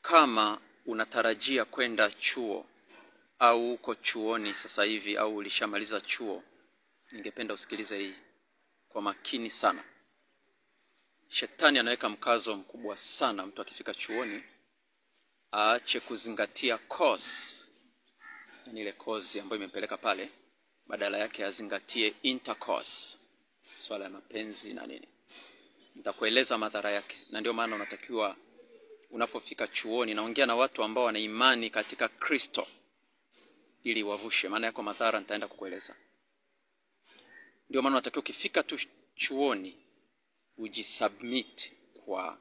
Kama unatarajia kwenda chuo au uko chuoni sasa hivi au ulishamaliza chuo, ningependa usikilize hii kwa makini sana. Shetani anaweka mkazo mkubwa sana mtu akifika chuoni aache kuzingatia course, yani ile course ambayo imempeleka pale, badala yake azingatie intercourse, swala ya mapenzi na nini. Nitakueleza madhara yake, na ndio maana unatakiwa unapofika chuoni naongea na watu ambao wana imani katika Kristo ili wavushe. Maana yako madhara nitaenda kukueleza. Ndio maana unatakiwa ukifika tu chuoni ujisubmit kwa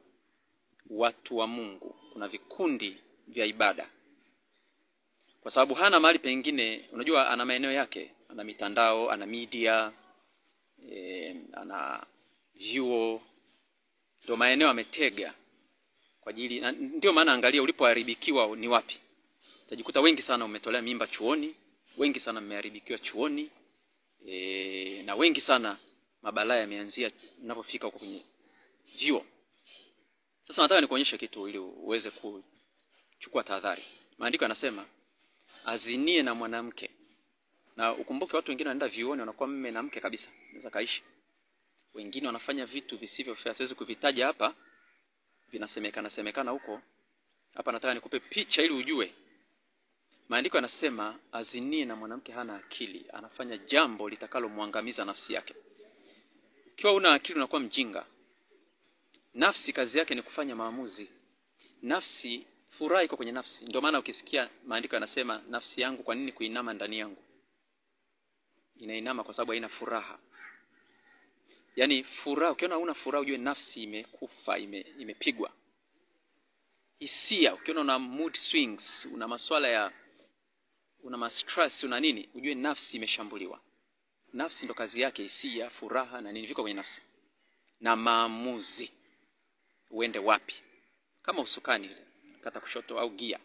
watu wa Mungu. Kuna vikundi vya ibada. Kwa sababu hana mahali pengine, unajua ana maeneo yake, ana mitandao, ana media, ana vyuo, ndio maeneo ametega kwa ajili. Ndio maana angalia ulipoharibikiwa ni wapi. Utajikuta wengi sana umetolea mimba chuoni, wengi sana mmeharibikiwa chuoni, na wengi sana mabalaa yameanzia unapofika huko kwenye vyuo. Sasa nataka nikuonyeshe kitu ili uweze kuchukua tahadhari. Maandiko yanasema azinie na mwanamke. Na ukumbuke watu wengine wanaenda vyuoni wanakuwa mume na mke kabisa, unaweza kaishi. Wengine wanafanya vitu visivyo fair, siwezi kuvitaja hapa, vinasemekana huko. Hapa nataka nikupe picha ili ujue. Maandiko yanasema azinie na mwanamke hana akili, anafanya jambo litakalomwangamiza nafsi yake. Ukiwa una akili unakuwa mjinga. Nafsi kazi yake ni kufanya maamuzi. Nafsi, furaha iko kwenye nafsi. Ndio maana ukisikia maandiko yanasema nafsi yangu kwa nini kuinama ndani yangu? Inainama kwa sababu haina furaha. Yaani furaha, ukiona una furaha ujue nafsi imekufa, imepigwa. Hisia, ukiona una mood swings, una maswala una stress, una nini, ujue nafsi imeshambuliwa. Nafsi ndo kazi yake, hisia, furaha na nini viko kwenye nafsi. Na maamuzi, uende wapi? Kama usukani, kata kushoto au gia.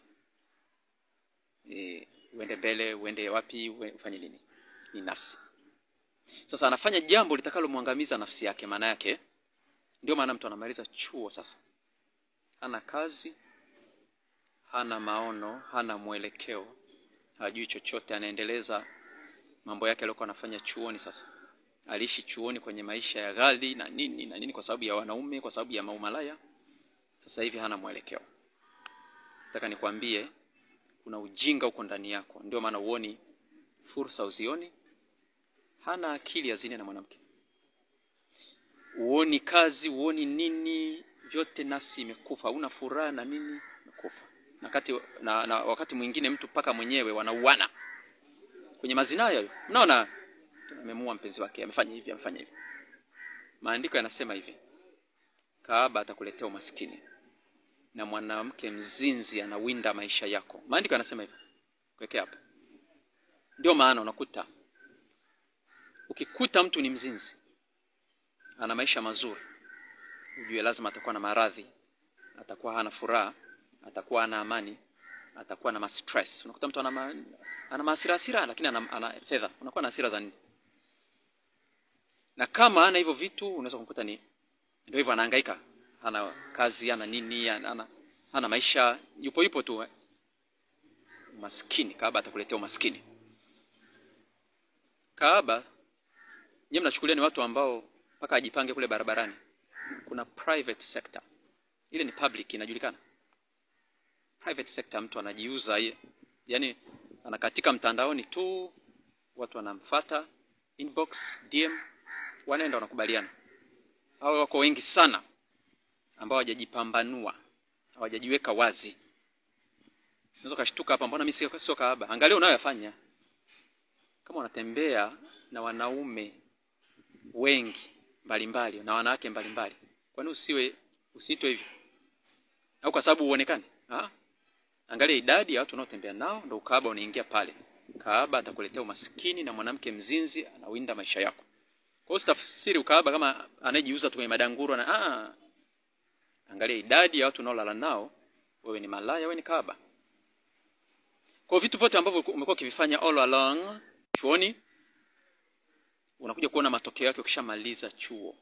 Uende mbele, uende wapi, ufanye nini? Ni nafsi. Sasa anafanya jambo litakalomwangamiza nafsi yake. Maana yake ndio maana mtu anamaliza chuo sasa, hana kazi, hana maono, hana mwelekeo, hajui chochote, anaendeleza mambo yake aliyokuwa anafanya chuoni. Sasa aliishi chuoni kwenye maisha ya ghali na nini kwa sababu ya wanaume, kwa sababu ya maumalaya. Sasa hivi hana mwelekeo. Nataka nikwambie kuna ujinga uko ndani yako, ndio maana uoni fursa, uzioni. Hana akili, azine na mwanamke. Uoni kazi, uoni nini, vyote nafsi imekufa. Una furaha na nini, imekufa. Na wakati mwingine mtu paka mwenyewe wanauana kwenye mazina hayo. Unaona amemua mpenzi wake, amefanya hivi, amefanya hivi. Maandiko yanasema hivi, kahaba atakuletea umaskini na mwanamke mzinzi anawinda maisha yako. Maandiko yanasema hivi. Kuwekea hapo. Ndio maana unakuta ukikuta mtu ni mzinzi, ana maisha mazuri, ujue lazima atakuwa na maradhi, atakuwa hana furaha, atakuwa hana amani, atakuwa na stress. Unakuta mtu ana hasira lakini ana fedha. Unakuwa na hasira za nini? Na kama hana hivyo vitu, unaweza kumkuta ndio hivyo anahangaika, hana kazi, hana nini, hana maisha, yupo tu. Maskini, kahaba atakuletea umaskini. Kahaba nyinyi mnachukulia ni watu ambao mpaka ajipange kule barabarani. Kuna private sector. Ile ni public, inajulikana. Private sector mtu anajiuza, yani anakatika mtandaoni tu, watu wanamfuata inbox, DM, wanaenda wanakubaliana. Hao wako wengi sana ambao hawajajipambanua, hawajajiweka wazi. Unaweza kashtuka hapa, mbona mimi sio kahaba? Angalia unayofanya. Kama unatembea na wanaume wengi mbalimbali na wanawake mbalimbali, kwani usiitwe hivi? Au kwa sababu uonekane? Angalia idadi ya watu unaotembea nao, ndio kahaba unaingia pale. Kahaba atakuletea umaskini na mwanamke mzinzi anawinda maisha yako. Kwa hiyo usitafsiri ukahaba kama anayejiuza tu kwenye madanguro na angalia idadi ya watu unaolala nao, wewe ni malaya, wewe ni kahaba. Kwa vitu vyote ambavyo umekuwa ukivifanya all along chuoni, unakuja kuona matokeo yake ukishamaliza chuo.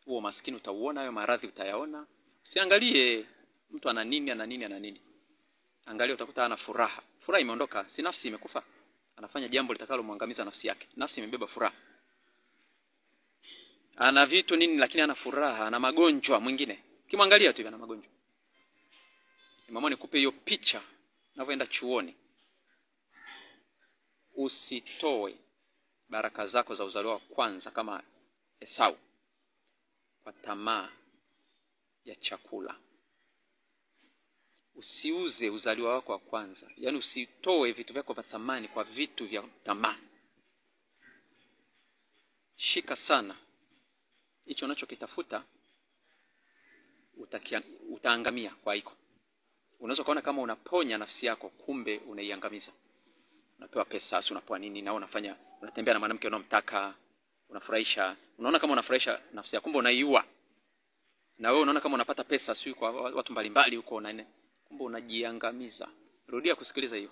Huo maskini utauona, hayo maradhi utayaona. Usiangalie mtu ana nini. angalia utakuta ana furaha. Furaha imeondoka, si nafsi imekufa. Anafanya jambo litakalomwangamiza nafsi yake. Nafsi imebeba furaha. Ana vitu nini lakini ana furaha, ana magonjwa mwingine. Kimwangalia tu ana magonjwa. Mama nikupe hiyo picha unavyoenda chuoni. Usitoe baraka zako za uzaliwa wa kwanza kama Esau kwa tamaa ya chakula. Usiuze uzaliwa wako wa kwanza. Yaani usitoe vitu vyako vya thamani kwa vitu vya tamaa. Shika sana hicho unachokitafuta, utaangamia kwa hiko. Unaweza kuona kama unaponya nafsi yako, kumbe unaiangamiza. Unapewa pesa, unapewa nini, na unatembea na mwanamke unomtaka, unafurahisha. Unaona kama unafurahisha nafsi yako, kumbe unaiua. Na wewe unaona kama unapata pesa sio kwa watu mbalimbali huko na nene, kumbe unajiangamiza. Rudia kusikiliza hiyo.